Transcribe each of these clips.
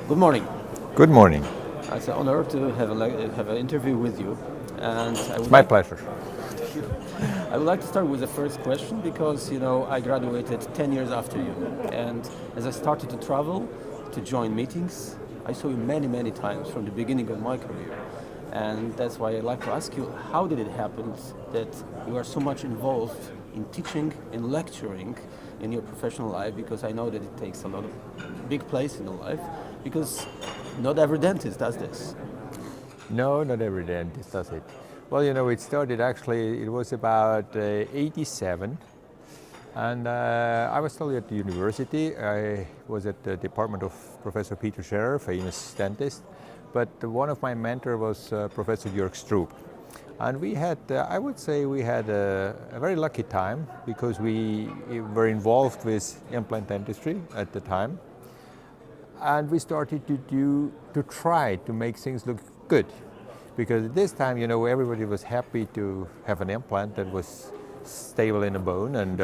Good morning. Good morning. It's an honor to have an interview with you, and It's my pleasure. I would like to start with the first question because I graduated 10 years after you, and as I started to travel to join meetings, I saw you many times from the beginning of my career, and that's why I'd like to ask you, how did it happen that you are so much involved in teaching and lecturing in your professional life? Because I know that it takes a lot of big place in the life, because not every dentist does this. No, not every dentist does it. Well, it started actually, it was about 87. And I was still at the university. I was at the department of Professor Peter Scherer, famous dentist. But one of my mentors was Professor Jörg Stroop. And we had, I would say we had a very lucky time because we were involved with implant dentistry at the time. And we started to try to make things look good. Because at this time, everybody was happy to have an implant that was stable in a bone and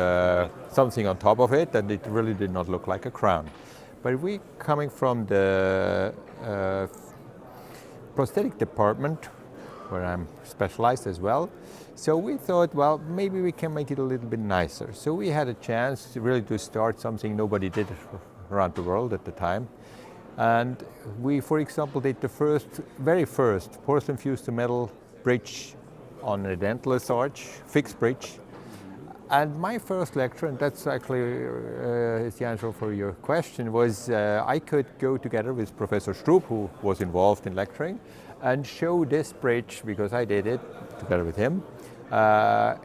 something on top of it, and it really did not look like a crown. But we, coming from the prosthetic department, where I'm specialized as well, so we thought, well, maybe we can make it a little bit nicer. So we had a chance really to start something nobody did around the world at the time. And we, for example, did the very first porcelain fused to metal bridge on a dentless arch, fixed bridge. And my first lecture, and that's actually is the answer for your question, was I could go together with Professor Stroop, who was involved in lecturing, and show this bridge, because I did it together with him,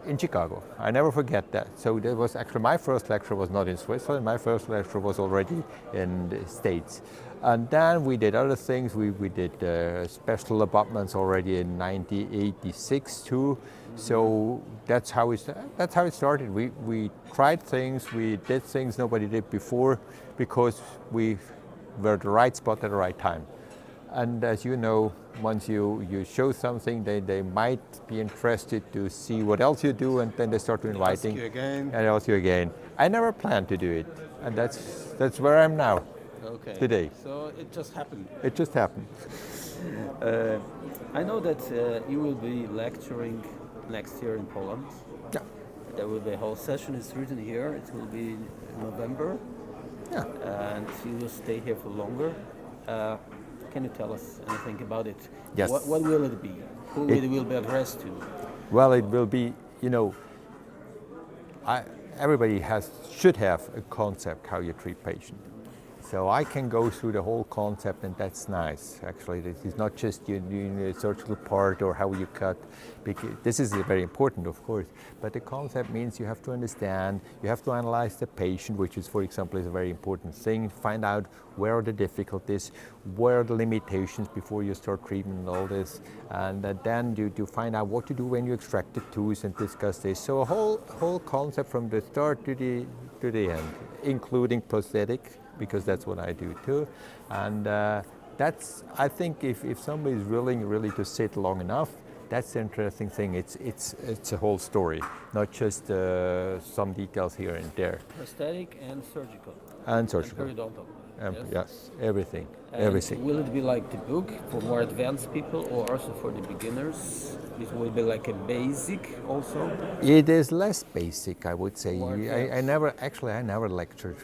in Chicago. I never forget that. So that was actually my first lecture was not in Switzerland. My first lecture was already in the States. And then we did other things. We did special abutments already in 1986 too. So that's how it started. We tried things. We did things nobody did before because we were at the right spot at the right time. And as you know, once you show something, they might be interested to see what else you do, and then they start inviting. Ask you again. And ask you again. I never planned to do it, and that's where I'm now. Okay. Today. So it just happened. It just happened. I know that you will be lecturing next year in Poland. Yeah. There will be a whole session. It's written here. It will be in November. Yeah. And you will stay here for longer. Can you tell us anything about it? Yes. What will it be? Who it will be addressed to? Well, it will be, everybody should have a concept how you treat patients. So I can go through the whole concept, and that's nice. Actually, it's not just the surgical part or how you cut. This is very important, of course. But the concept means you have to understand, you have to analyze the patient, which is, for example, is a very important thing. Find out where are the difficulties, where are the limitations before you start treatment and all this. And then you find out what to do when you extract the tooth and discuss this. So a whole concept from the start to the end, including prosthetic, because that's what I do too. And that's, I think, if somebody is willing really to sit long enough, that's the interesting thing. It's a whole story, not just some details here and there. Prosthetic and surgical. And surgical. And periodontal. Yes, everything. And everything. Will it be like the book for more advanced people, or also for the beginners? It will be like a basic also? It is less basic, I would say. I never lectured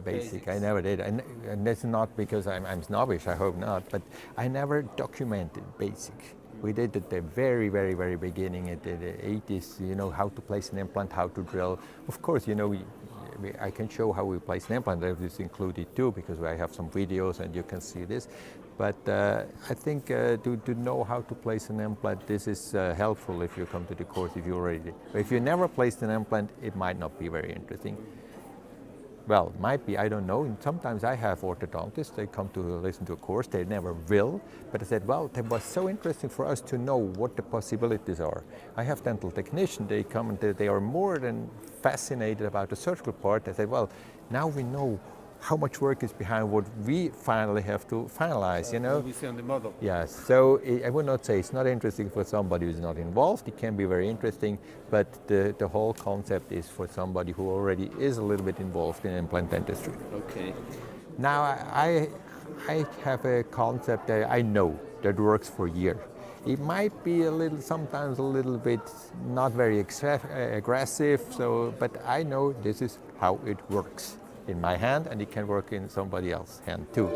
basic. Basics. I never did. And that's not because I'm snobbish, I hope not, but I never documented basic. We did at the very beginning, at the 80s, how to place an implant, how to drill. Of course, I can show how we place an implant. That is included too, because I have some videos and you can see this. But I think to know how to place an implant, this is helpful if you come to the course, if you already did. But if you never placed an implant, it might not be very interesting. Well, might be, I don't know. And sometimes I have orthodontists, they come to listen to a course, they never will. But I said, well, that was so interesting for us to know what the possibilities are. I have dental technicians, they come and they are more than fascinated about the surgical part. I said, well, now we know how much work is behind what we finally have to finalize, We see on the model. Yes, so I would not say it's not interesting for somebody who's not involved. It can be very interesting, but the whole concept is for somebody who already is a little bit involved in implant dentistry. Okay. Now, I have a concept that I know that works for years. It might be sometimes a little bit not very aggressive, but I know this is how it works in my hand, and it can work in somebody else's hand too.